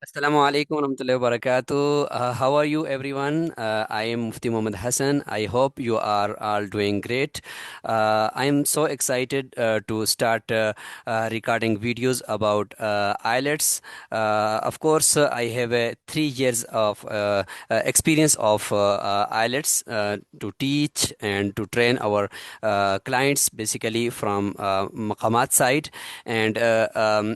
Assalamu alaikum warahmatullahi wabarakatuh. How are you, everyone? I am Mufti Muhammad Hassan. I hope you are all doing great. I am so excited to start recording videos about IELTS. Of course, I have 3 years of experience of IELTS to teach and to train our clients, basically from Maqamat side. And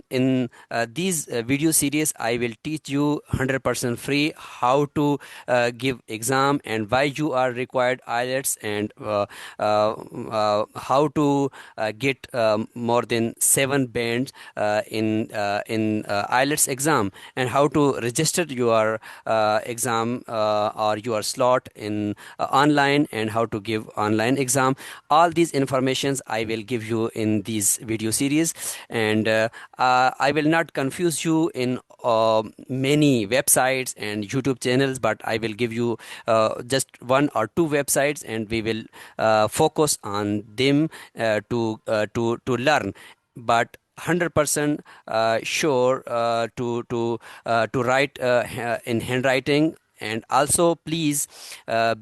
in these video series, I will teach you 100% free how to give exam and why you are required IELTS, and how to get more than 7 bands in IELTS exam, and how to register your exam or your slot in online, and how to give online exam. All these informations I will give you in these video series. And I will not confuse you in many websites and YouTube channels, but I will give you just one or two websites, and we will focus on them to learn. But 100% sure to write in handwriting. And also, please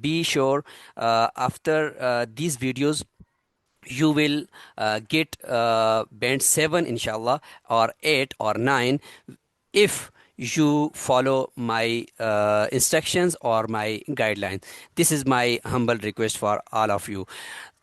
be sure after these videos you will get band 7 inshallah, or 8 or 9, if you follow my instructions or my guidelines. This is my humble request for all of you.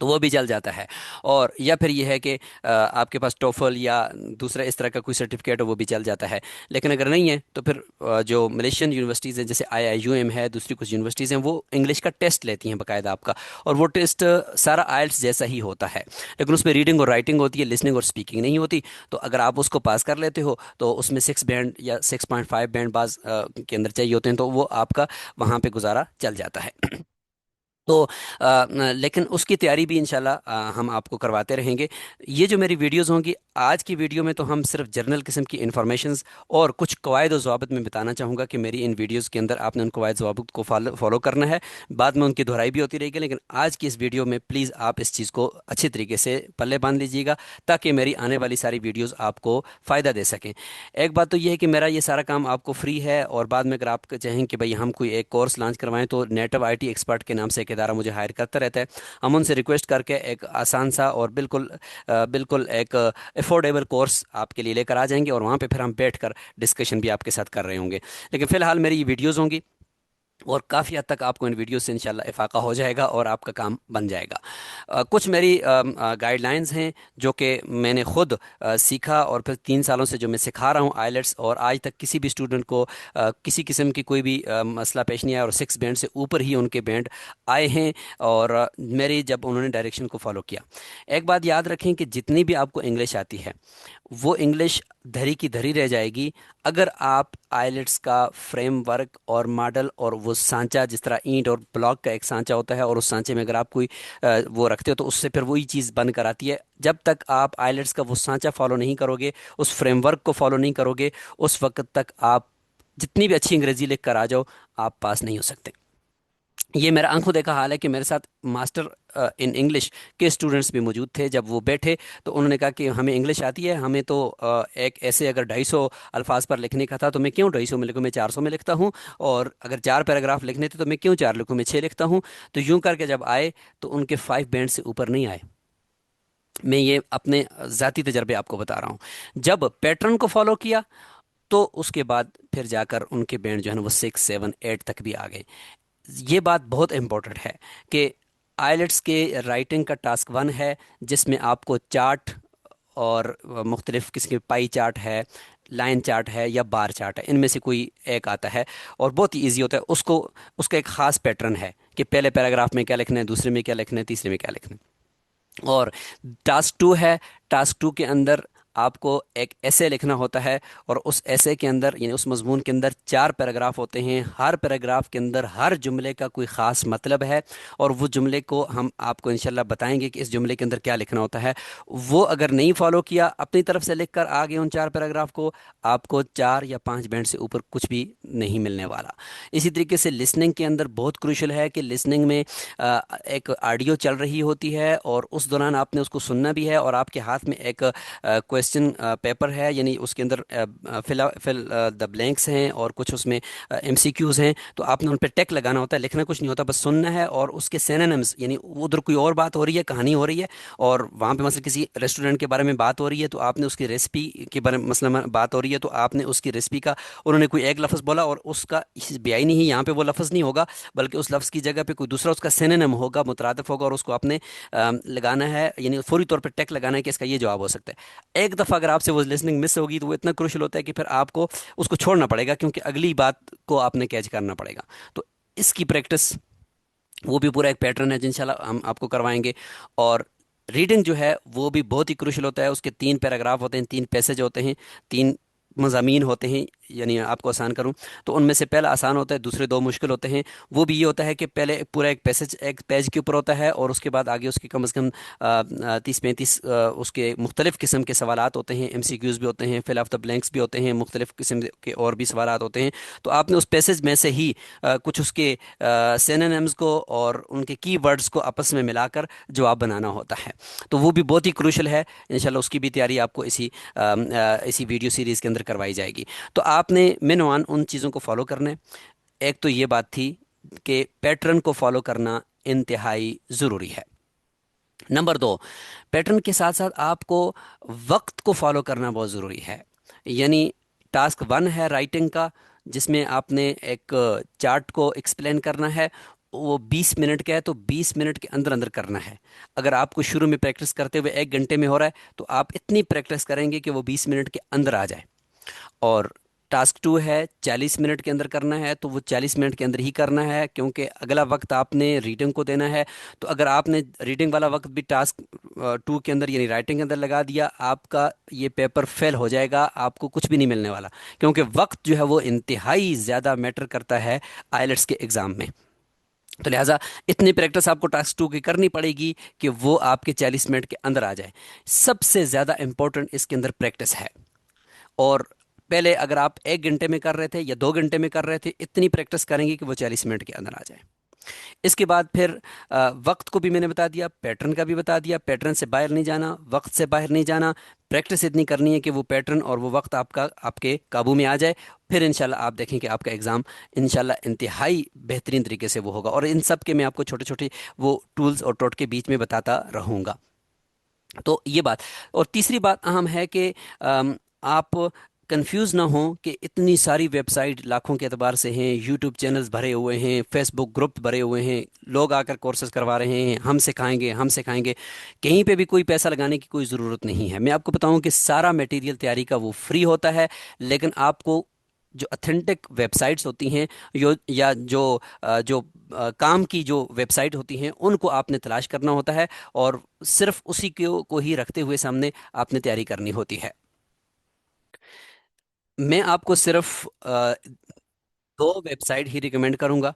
تو وہ بھی چل جاتا ہے. اور یا پھر یہ ہے کہ آپ کے پاس ٹوفل یا دوسرا اس طرح کا کوئی سرٹیفکیٹ ہو وہ بھی چل جاتا ہے. لیکن اگر نہیں ہے تو پھر جو ملیشین یونیورسٹیز ہیں جیسے IIUM ہے، دوسری کچھ یونیورسٹیز ہیں، وہ انگلش کا ٹیسٹ لیتی ہیں باقاعدہ آپ کا. اور وہ ٹیسٹ سارا آئلٹس جیسا ہی ہوتا ہے، لیکن اس میں ریڈنگ اور رائٹنگ ہوتی ہے، لسننگ اور اسپیکنگ نہیں ہوتی. تو اگر آپ اس کو پاس کر لیتے ہو تو اس میں 6 بینڈ یا 6.5 بینڈ بعض کے اندر چاہیے ہوتے ہیں، تو وہ آپ کا وہاں پہ گزارا چل جاتا ہے. تو لیکن اس کی تیاری بھی انشاءاللہ ہم آپ کو کرواتے رہیں گے. یہ جو میری ویڈیوز ہوں گی، آج کی ویڈیو میں تو ہم صرف جرنل قسم کی انفارمیشنز اور کچھ قواعد و ضوابط میں بتانا چاہوں گا کہ میری ان ویڈیوز کے اندر آپ نے ان قواعد و ضوابط کو فالو کرنا ہے. بعد میں ان کی دہرائی بھی ہوتی رہے گی، لیکن آج کی اس ویڈیو میں پلیز آپ اس چیز کو اچھی طریقے سے پلے باندھ لیجیے گا تاکہ میری آنے والی ساری ویڈیوز آپ کو فائدہ دے سکیں. ایک بات تو یہ ہے کہ میرا یہ سارا کام آپ کو فری ہے، اور بعد میں اگر آپ چاہیں کہ بھئی ہم کوئی ایک کورس لانچ کروائیں تو نیٹو IT ایکسپرٹ کے نام سے ایک ادارہ مجھے ہائر کرتا رہتا ہے. ہم ان سے ریکویسٹ کر کے ایک آسان سا اور بالکل ایک افورڈیبل کورس آپ کے لیے لے کر آ جائیں گے، اور وہاں پہ پھر ہم بیٹھ کر ڈسکشن بھی آپ کے ساتھ کر رہے ہوں گے. لیکن فی الحال میری یہ ویڈیوز ہوں گی، اور کافی حد تک آپ کو ان ویڈیو سے انشاءاللہ افاقہ ہو جائے گا اور آپ کا کام بن جائے گا. کچھ میری گائیڈ لائنز ہیں جو کہ میں نے خود سیکھا، اور پھر 3 سالوں سے جو میں سکھا رہا ہوں آئیلٹس، اور آج تک کسی بھی اسٹوڈنٹ کو کسی قسم کی کوئی بھی مسئلہ پیش نہیں آیا، اور 6 بینڈ سے اوپر ہی ان کے بینڈ آئے ہیں، اور میری جب انہوں نے ڈائریکشن کو فالو کیا. ایک بات یاد رکھیں کہ جتنی بھی آپ کو انگلش آتی ہے وہ انگلش دھری کی دھری رہ جائے گی اگر آپ آئیلٹس کا فریم ورک اور ماڈل اور وہ سانچہ، جس طرح اینٹ اور بلاک کا ایک سانچہ ہوتا ہے، اور اس سانچے میں اگر آپ کوئی وہ رکھتے ہو تو اس سے پھر وہی چیز بن کر آتی ہے. جب تک آپ آئیلٹس کا وہ سانچہ فالو نہیں کرو گے، اس فریم ورک کو فالو نہیں کرو گے، اس وقت تک آپ جتنی بھی اچھی انگریزی لکھ کر آ جاؤ، آپ پاس نہیں ہو سکتے. یہ میرا آنکھوں دیکھا حال ہے کہ میرے ساتھ ماسٹر ان انگلش کے اسٹوڈنٹس بھی موجود تھے. جب وہ بیٹھے تو انہوں نے کہا کہ ہمیں انگلش آتی ہے، ہمیں تو ایک ایسے اگر 250 الفاظ پر لکھنے کا تھا تو میں کیوں 250 میں لکھوں، میں 400 میں لکھتا ہوں. اور اگر 4 پیراگراف لکھنے تھے تو میں کیوں 4 لکھوں، میں 6 لکھتا ہوں. تو یوں کر کے جب آئے تو ان کے 5 بینڈ سے اوپر نہیں آئے. میں یہ اپنے ذاتی تجربے آپ کو بتا رہا ہوں. جب پیٹرن کو فالو کیا تو اس کے بعد پھر جا کر ان کے بینڈ جو ہے نا وہ 6 7 8 تک بھی آ گئے. یہ بات بہت امپورٹنٹ ہے کہ آئیلٹس کے رائٹنگ کا ٹاسک 1 ہے، جس میں آپ کو چارٹ اور مختلف قسم کے پائی چارٹ ہے، لائن چارٹ ہے یا بار چارٹ ہے، ان میں سے کوئی ایک آتا ہے اور بہت ہی ایزی ہوتا ہے. اس کا ایک خاص پیٹرن ہے کہ پہلے پیراگراف میں کیا لکھنا ہے، دوسرے میں کیا لکھنا ہے، تیسرے میں کیا لکھنا ہے. اور ٹاسک 2 ہے. ٹاسک 2 کے اندر آپ کو ایک ایسے لکھنا ہوتا ہے، اور اس ایسے کے اندر یعنی اس مضمون کے اندر 4 پیراگراف ہوتے ہیں. ہر پیراگراف کے اندر ہر جملے کا کوئی خاص مطلب ہے، اور وہ جملے کو ہم آپ کو انشاءاللہ بتائیں گے کہ اس جملے کے اندر کیا لکھنا ہوتا ہے. وہ اگر نہیں فالو کیا، اپنی طرف سے لکھ کر آگے ان 4 پیراگراف کو، آپ کو 4 یا 5 بینڈ سے اوپر کچھ بھی نہیں ملنے والا. اسی طریقے سے لسننگ کے اندر بہت کروشل ہے کہ لسننگ میں ایک آڈیو چل رہی ہوتی ہے، اور اس دوران آپ نے اس کو سننا بھی ہے، اور آپ کے ہاتھ میں ایک کویسچن پیپر ہے، یعنی اس کے اندر فل دا بلینکس ہیں اور کچھ اس میں MCQs ہیں. تو آپ نے ان پہ ٹیک لگانا ہوتا ہے، لکھنا کچھ نہیں ہوتا، بس سننا ہے. اور اس کے سینونمز یعنی ادھر کوئی اور بات ہو رہی ہے، کہانی ہو رہی ہے، اور وہاں پہ مثلا کسی ریسٹورینٹ کے بارے میں بات ہو رہی ہے، تو آپ نے اس کی ریسپی کے بارے میں مثلا بات ہو رہی ہے، تو آپ نے اس کی ریسپی کا انہوں نے کوئی ایک لفظ بولا اور اس کا بیائی نہیں، یہاں پہ وہ لفظ نہیں ہوگا بلکہ اس لفظ کی جگہ پہ کوئی دوسرا اس کا سینونم ہوگا، مترادف ہوگا، اور اس کو آپ نے لگانا ہے، یعنی فوری طور پہ ٹیک لگانا ہے کہ اس کا یہ جواب ہو سکتا ہے. ایک دفعہ اگر آپ سے وہ لسننگ مس ہوگی تو وہ اتنا کروشل ہوتا ہے کہ پھر آپ کو اس کو چھوڑنا پڑے گا، کیونکہ اگلی بات کو آپ نے کیچ کرنا پڑے گا. تو اس کی پریکٹس وہ بھی پورا ایک پیٹرن ہے جن شاء اللہ ہم آپ کو کروائیں گے. اور ریڈنگ جو ہے وہ بھی بہت ہی کروشل ہوتا ہے. اس کے 3 پیراگراف ہوتے ہیں، 3 پیسج ہوتے ہیں، 3 مضامین ہوتے ہیں. یعنی آپ کو آسان کروں تو ان میں سے پہلا آسان ہوتا ہے، دوسرے 2 مشکل ہوتے ہیں. وہ بھی یہ ہوتا ہے کہ پہلے پورا ایک پیسج ایک پیج کے اوپر ہوتا ہے، اور اس کے بعد آگے اس کے کم از کم 30 35 اس کے مختلف قسم کے سوالات ہوتے ہیں. MCQs بھی ہوتے ہیں، فل آف دا بلینکس بھی ہوتے ہیں، مختلف قسم کے اور بھی سوالات ہوتے ہیں. تو آپ نے اس پیسج میں سے ہی کچھ اس کے سینونیمز کو اور ان کے کی ورڈز کو آپس میں ملا کر جواب بنانا ہوتا ہے. تو وہ بھی بہت ہی کروشل ہے. انشاءاللہ اس کی بھی تیاری آپ کو اسی ویڈیو سیریز کے اندر کروائی جائے گی. تو آپ نے منوان ان چیزوں کو فالو کرنا ہے. ایک تو یہ بات تھی کہ پیٹرن کو فالو کرنا انتہائی ضروری ہے. نمبر 2، پیٹرن کے ساتھ ساتھ آپ کو وقت کو فالو کرنا بہت ضروری ہے. یعنی ٹاسک 1 ہے رائٹنگ کا، جس میں آپ نے ایک چارٹ کو ایکسپلین کرنا ہے. وہ 20 منٹ کا ہے تو 20 منٹ کے اندر اندر کرنا ہے. اگر آپ کو شروع میں پریکٹس کرتے ہوئے 1 گھنٹے میں ہو رہا ہے تو آپ اتنی پریکٹس کریں گے کہ وہ 20 منٹ کے اندر آ جائے. اور ٹاسک 2 ہے 40 منٹ کے اندر کرنا ہے تو وہ 40 منٹ کے اندر ہی کرنا ہے، کیونکہ اگلا وقت آپ نے ریڈنگ کو دینا ہے. تو اگر آپ نے ریڈنگ والا وقت بھی ٹاسک 2 کے اندر یعنی رائٹنگ کے اندر لگا دیا، آپ کا یہ پیپر فیل ہو جائے گا، آپ کو کچھ بھی نہیں ملنے والا. کیونکہ وقت جو ہے وہ انتہائی زیادہ میٹر کرتا ہے آئیلٹس کے ایگزام میں. تو لہٰذا اتنی پریکٹس آپ کو ٹاسک 2 کی کرنی پڑے گی کہ وہ آپ کے 40 منٹ کے اندر آ جائے. سب سے زیادہ امپورٹنٹ اس کے اندر پریکٹس ہے. اور پہلے اگر آپ 1 گھنٹے میں کر رہے تھے یا 2 گھنٹے میں کر رہے تھے، اتنی پریکٹس کریں گے کہ وہ 40 منٹ کے اندر آ جائے. اس کے بعد پھر وقت کو بھی میں نے بتا دیا، پیٹرن کا بھی بتا دیا. پیٹرن سے باہر نہیں جانا، وقت سے باہر نہیں جانا. پریکٹس اتنی کرنی ہے کہ وہ پیٹرن اور وہ وقت آپ کے قابو میں آ جائے. پھر انشاءاللہ آپ دیکھیں کہ آپ کا ایگزام انشاءاللہ انتہائی بہترین طریقے سے وہ ہوگا. اور ان سب کے میں آپ کو چھوٹے چھوٹے وہ ٹولز اور ٹوٹکے بیچ میں بتاتا رہوں گا. تو یہ بات. اور تیسری بات اہم ہے کہ آپ کنفیوز نہ ہوں کہ اتنی ساری ویب سائٹ لاکھوں کے اعتبار سے ہیں، یوٹیوب چینلز بھرے ہوئے ہیں، فیس بک گروپ بھرے ہوئے ہیں، لوگ آ کر کورسز کروا رہے ہیں، ہم سکھائیں گے ہم سکھائیں گے. کہیں پہ بھی کوئی پیسہ لگانے کی کوئی ضرورت نہیں ہے. میں آپ کو بتاؤں کہ سارا میٹیریل تیاری کا وہ فری ہوتا ہے. لیکن آپ کو جو اتھینٹک ویب سائٹس ہوتی ہیں یا جو کام کی جو ویب سائٹ ہوتی ہیں ان کو آپ نے تلاش کرنا ہوتا ہے، اور صرف اسی کو ہی رکھتے ہوئے سامنے آپ نے تیاری کرنی ہوتی ہے. میں آپ کو صرف 2 ویب سائٹ ہی ریکمینڈ کروں گا.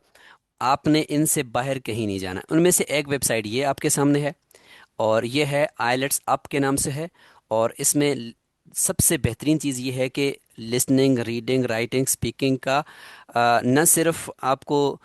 آپ نے ان سے باہر کہیں نہیں جانا. ان میں سے ایک ویب سائٹ یہ آپ کے سامنے ہے، اور یہ ہے آئیلٹس اپ کے نام سے ہے. اور اس میں سب سے بہترین چیز یہ ہے کہ لسننگ، ریڈنگ، رائٹنگ، اسپیکنگ کا نہ صرف آپ کو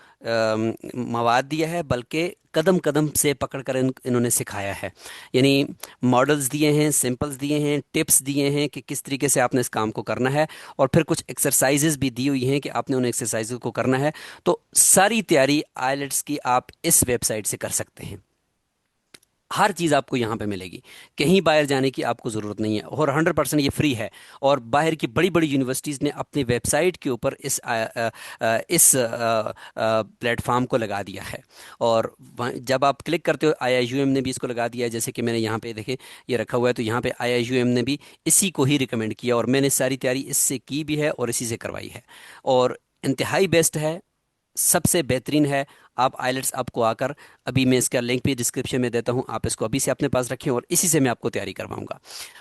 مواد دیا ہے بلکہ قدم قدم سے پکڑ کر انہوں نے سکھایا ہے. یعنی ماڈلز دیے ہیں، سمپلز دیے ہیں، ٹپس دیے ہیں کہ کس طریقے سے آپ نے اس کام کو کرنا ہے، اور پھر کچھ ایکسرسائزز بھی دی ہوئی ہیں کہ آپ نے ان ایکسرسائزز کو کرنا ہے. تو ساری تیاری آئیلٹس کی آپ اس ویب سائٹ سے کر سکتے ہیں. ہر چیز آپ کو یہاں پہ ملے گی، کہیں باہر جانے کی آپ کو ضرورت نہیں ہے، اور 100% یہ فری ہے. اور باہر کی بڑی بڑی یونیورسٹیز نے اپنی ویب سائٹ کے اوپر اس پلیٹ فارم کو لگا دیا ہے. اور جب آپ کلک کرتے ہو، آئی آئی یو ایم نے بھی اس کو لگا دیا ہے. جیسے کہ میں نے یہاں پہ دیکھیں یہ رکھا ہوا ہے، تو یہاں پہ آئی آئی یو ایم نے بھی اسی کو ہی ریکمینڈ کیا، اور میں نے ساری تیاری اس سے کی بھی ہے اور اسی سے کروائی ہے. اور انتہائی بیسٹ ہے، سب سے بہترین ہے. آپ آئیلٹس آپ کو آ کر، ابھی میں اس کا لنک بھی ڈسکرپشن میں دیتا ہوں، آپ اس کو ابھی سے اپنے پاس رکھیں اور اسی سے میں آپ کو تیاری کرواؤں گا.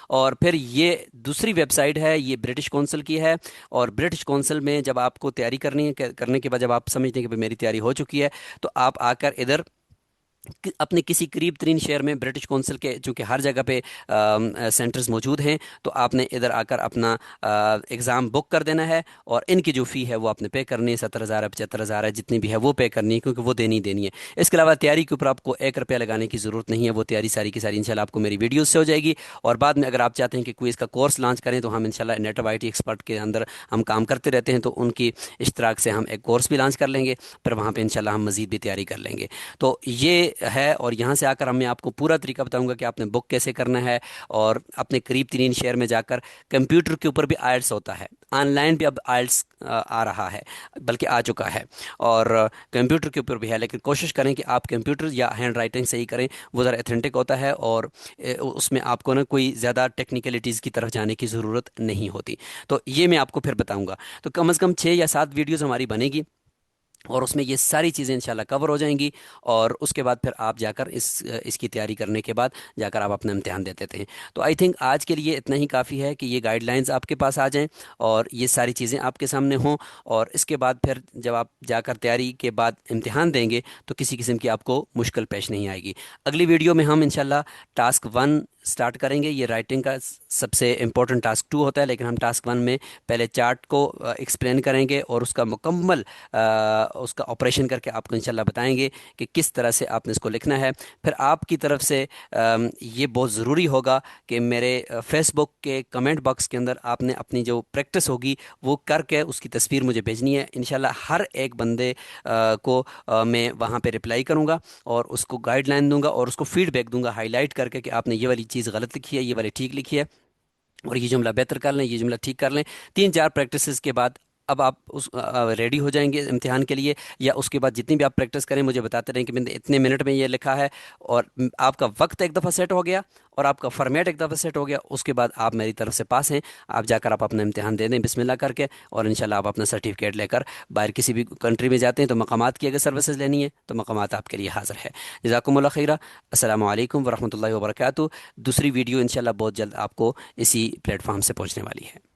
اور پھر یہ دوسری ویب سائٹ ہے، یہ برٹش کونسل کی ہے. اور برٹش کونسل میں جب آپ کو تیاری کرنی ہے، کرنے کے بعد جب آپ سمجھتے ہیں کہ میری تیاری ہو چکی ہے، تو آپ آ کر ادھر اپنے کسی قریب ترین شہر میں برٹش کونسل کے چونکہ ہر جگہ پہ سینٹرز موجود ہیں، تو آپ نے ادھر آ کر اپنا ایگزام بک کر دینا ہے. اور ان کی جو فی ہے وہ آپ نے پے کرنی ہے، 70,000 ہے، 75,000 ہے، جتنی بھی ہے وہ پے کرنی ہے، کیونکہ وہ دینی ہے. اس کے علاوہ تیاری کے اوپر آپ کو 1 روپیہ لگانے کی ضرورت نہیں ہے. وہ تیاری ساری کی ساری انشاءاللہ آپ کو میری ویڈیوز سے ہو جائے گی. اور بعد میں اگر آپ چاہتے ہیں کہ کوئی اس کا کورس لانچ کریں، تو ہم انشاءاللہ نیٹ آئی ٹی ایکسپرٹ کے اندر ہم کام کرتے رہتے ہیں، تو ان کی اشتراک سے ہم ایک کورس بھی لانچ کر لیں گے. پھر وہاں پہ انشاءاللہ ہم مزید بھی تیاری کر لیں گے. تو یہ ہے. اور یہاں سے آ کر میں آپ کو پورا طریقہ بتاؤں گا کہ آپ نے بک کیسے کرنا ہے. اور اپنے قریب ترین شہر میں جا کر کمپیوٹر کے اوپر بھی آئلٹس ہوتا ہے، آن لائن بھی اب آئلٹس آ رہا ہے، بلکہ آ چکا ہے، اور کمپیوٹر کے اوپر بھی ہے. لیکن کوشش کریں کہ آپ کمپیوٹر یا ہینڈ رائٹنگ صحیح کریں، وہ ذرا اتھینٹک ہوتا ہے، اور اس میں آپ کو نا کوئی زیادہ ٹیکنیکلٹیز کی طرف جانے کی ضرورت نہیں ہوتی. تو یہ میں آپ کو پھر بتاؤں گا. تو کم از کم 6 یا 7 ویڈیوز ہماری بنے گی، اور اس میں یہ ساری چیزیں انشاءاللہ کور ہو جائیں گی. اور اس کے بعد پھر آپ جا کر اس کی تیاری کرنے کے بعد جا کر آپ اپنا امتحان دے دیتے ہیں. تو آئی تھنک آج کے لیے اتنا ہی کافی ہے کہ یہ گائیڈ لائنز آپ کے پاس آ جائیں اور یہ ساری چیزیں آپ کے سامنے ہوں. اور اس کے بعد پھر جب آپ جا کر تیاری کے بعد امتحان دیں گے تو کسی قسم کی آپ کو مشکل پیش نہیں آئے گی. اگلی ویڈیو میں ہم انشاءاللہ ٹاسک 1 سٹارٹ کریں گے. یہ رائٹنگ کا سب سے امپورٹنٹ ٹاسک 2 ہوتا ہے، لیکن ہم ٹاسک 1 میں پہلے چارٹ کو ایکسپلین کریں گے، اور اس کا مکمل اس کا آپریشن کر کے آپ کو انشاءاللہ بتائیں گے کہ کس طرح سے آپ نے اس کو لکھنا ہے. پھر آپ کی طرف سے یہ بہت ضروری ہوگا کہ میرے فیس بک کے کمنٹ باکس کے اندر آپ نے اپنی جو پریکٹس ہوگی وہ کر کے اس کی تصویر مجھے بھیجنی ہے. انشاءاللہ ہر ایک بندے کو میں وہاں پہ رپلائی کروں گا، اور اس کو گائیڈ لائن دوں گا، اور اس کو فیڈ بیک دوں گا ہائی لائٹ کر کے کہ آپ نے یہ والی چیز غلط لکھی ہے، یہ والی ٹھیک لکھی ہے، اور یہ جملہ بہتر کر لیں، یہ جملہ ٹھیک کر لیں. 3 4 پریکٹسز کے بعد اب آپ اس ریڈی ہو جائیں گے امتحان کے لیے، یا اس کے بعد جتنی بھی آپ پریکٹس کریں مجھے بتاتے رہیں کہ میں نے اتنے منٹ میں یہ لکھا ہے، اور آپ کا وقت ایک دفعہ سیٹ ہو گیا اور آپ کا فارمیٹ ایک دفعہ سیٹ ہو گیا، اس کے بعد آپ میری طرف سے پاس ہیں، آپ جا کر آپ اپنا امتحان دے دیں بسم اللہ کر کے، اور انشاءاللہ آپ اپنا سرٹیفکیٹ لے کر باہر کسی بھی کنٹری میں جاتے ہیں تو مقامات کی اگر سروسز لینی ہے تو مقامات آپ کے لیے حاضر ہے۔ جزاکم اللہ خیرہ، السلام علیکم ورحمۃ اللہ وبرکاتہ۔ دوسری ویڈیو انشاءاللہ بہت جلد آپ کو اسی پلیٹ فارم سے پہنچنے والی ہے۔